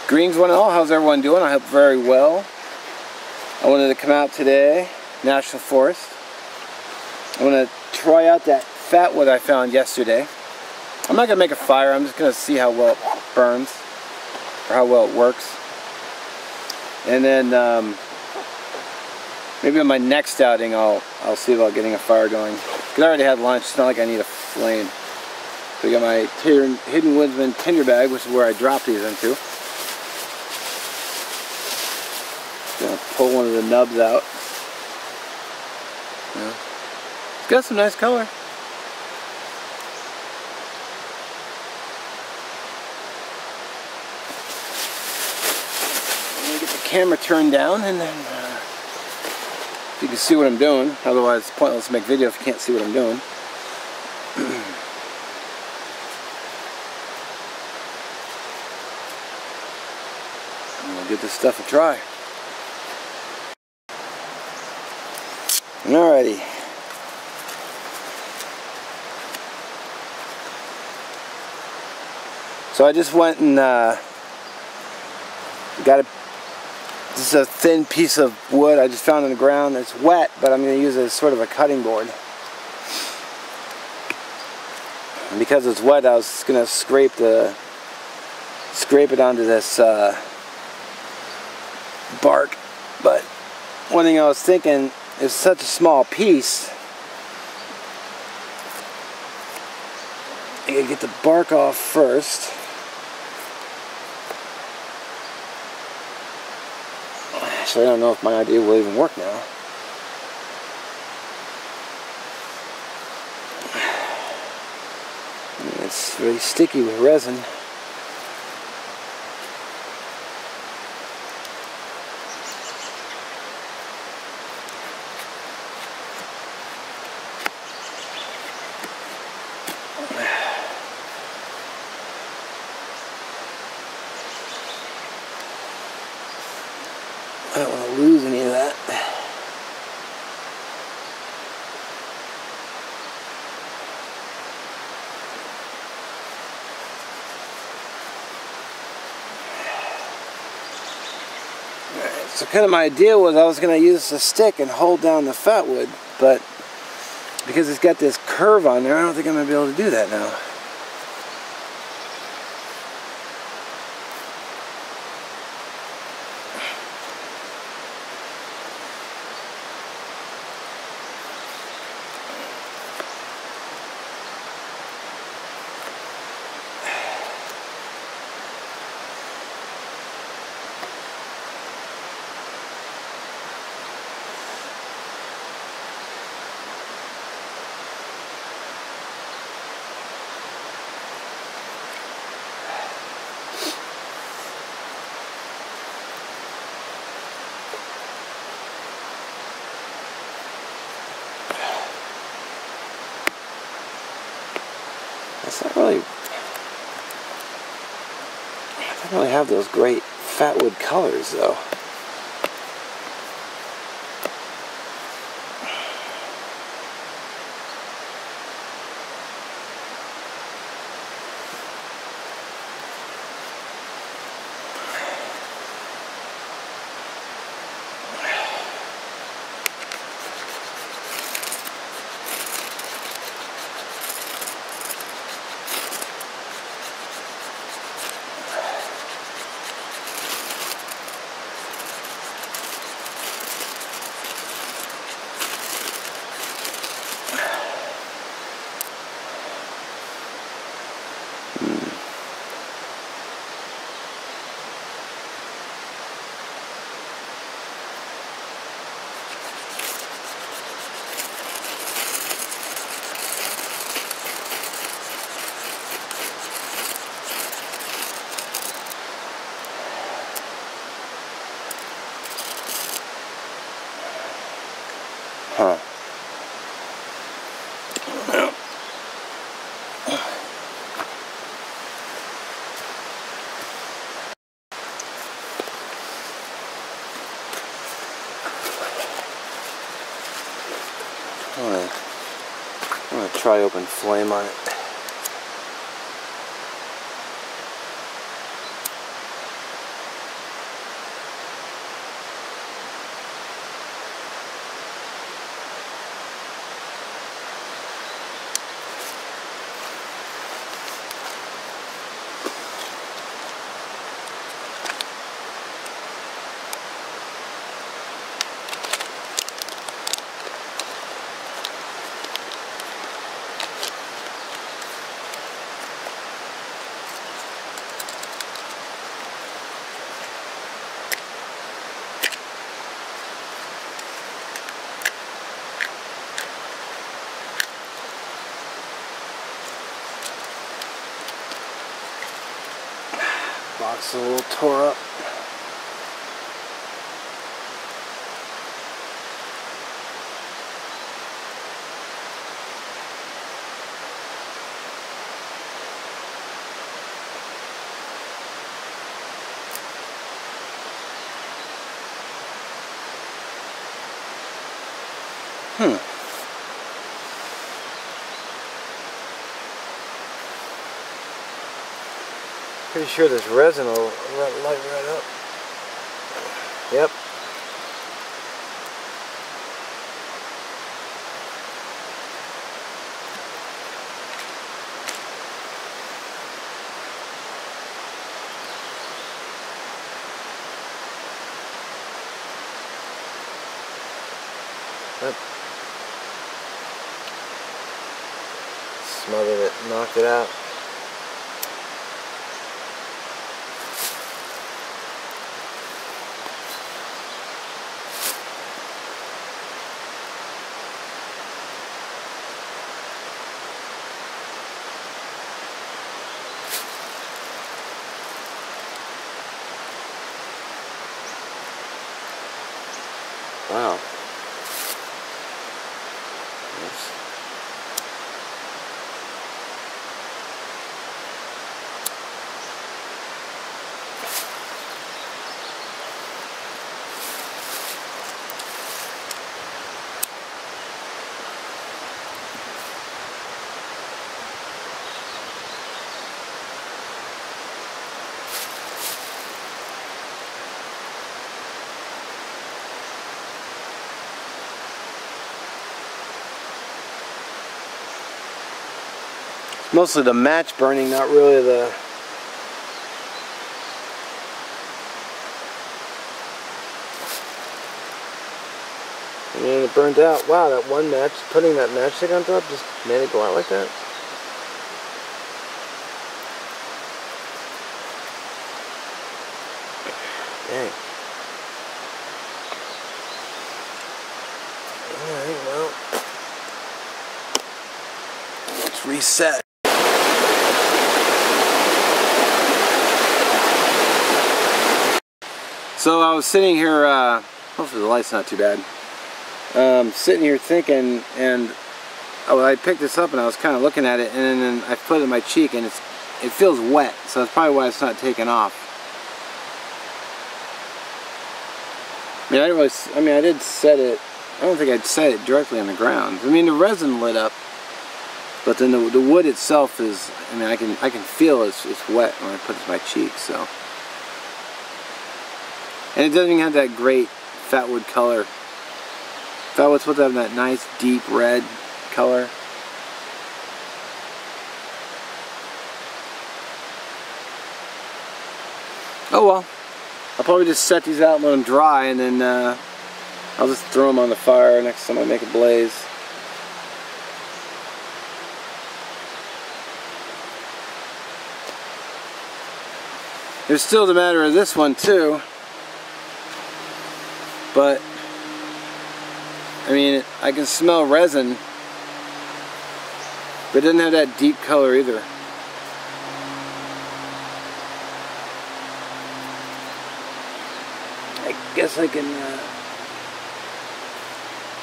Greens one and all, how's everyone doing? I hope very well. I wanted to come out today, National Forest. I want to try out that Fatwood I found yesterday. I'm not going to make a fire, I'm just going to see how well it burns, or how well it works. And then maybe on my next outing I'll see about getting a fire going. Because I already had lunch, it's not like I need a flame. So I got my Hidden Woodsman tinder bag, which is where I drop these into. Gonna pull one of the nubs out. Yeah. It's got some nice color. I'm gonna get the camera turned down and then if you can see what I'm doing. Otherwise it's pointless to make video if you can't see what I'm doing. And we'll give this stuff a try. Alrighty. So I just went and got this is a thin piece of wood I just found on the ground. It's wet, but I'm going to use it as sort of a cutting board. And because it's wet, I was going to scrape it onto this bark. But one thing I was thinking, it's such a small piece. I gotta get the bark off first. Actually, I don't know if my idea will even work now. It's really sticky with resin. I don't want to lose any of that. Alright, so kind of my idea was I was going to use a stick and hold down the Fatwood, but because it's got this curve on there, I don't think I'm going to be able to do that now. It's not really, it doesn't really have those great Fatwood colors though. Huh. I'm gonna try open flame on it. Box is a little tore up. Pretty sure this resin will light right up. Yep. Yep. Smothered it, knocked it out. Wow. Nice. Mostly the match burning, not really the... I mean, it burned out. Wow, that one match, putting that matchstick on top just made it go out like that. Dang. Alright, well, let's reset. So I was sitting here, hopefully the light's not too bad, sitting here thinking, and I picked this up and I was kind of looking at it, and then I put it in my cheek and it feels wet, so that's probably why it's not taking off. I mean, I did set it, I don't think I'd set it directly on the ground. I mean, the resin lit up, but then the wood itself is, I mean, I can feel it's wet when I put it in my cheek, so. And it doesn't even have that great Fatwood color. Fatwood's supposed to have that nice deep red color. Oh well. I'll probably just set these out and let them dry, and then I'll just throw them on the fire next time I make a blaze. There's still the matter of this one too. But, I mean, I can smell resin, but it doesn't have that deep color either. I guess I can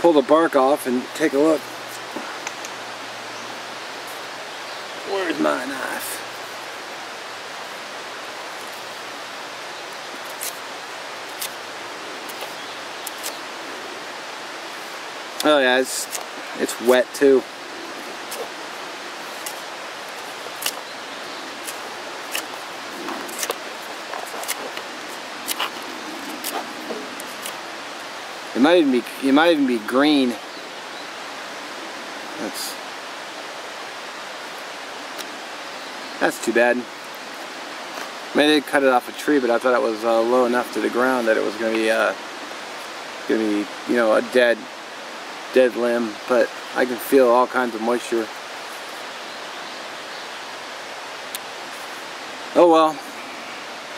pull the bark off and take a look. Where's my knife? Oh yeah, it's wet too. It might even be green. That's too bad. I mean, they did cut it off a tree, but I thought it was low enough to the ground that it was going to be, you know, a dead limb, but I can feel all kinds of moisture. Oh well,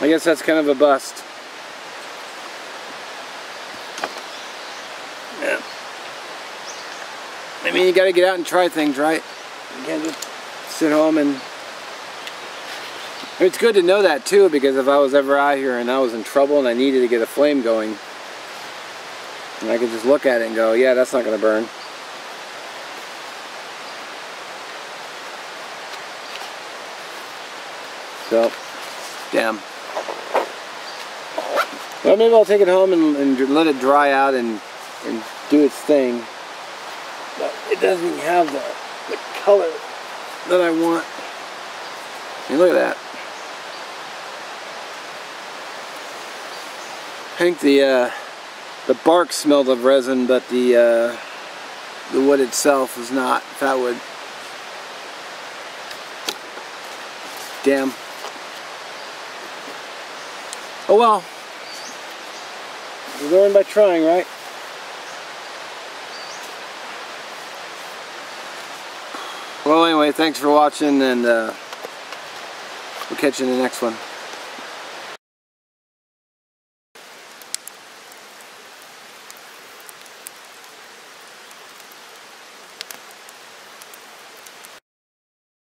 I guess that's kind of a bust. Yeah. I mean, you gotta get out and try things, right? You can't just sit home and It's good to know that too, because if I was ever out here and I was in trouble and I needed to get a flame going, and I could just look at it and go, yeah, that's not going to burn. So, damn. Well, maybe I'll take it home and let it dry out and do its thing. But it doesn't even have the color that I want. I mean, look at that. I think the bark smelled of resin, but the wood itself was not. Fatwood. Damn. Oh well. You learn by trying, right? Well, anyway, thanks for watching, and we'll catch you in the next one.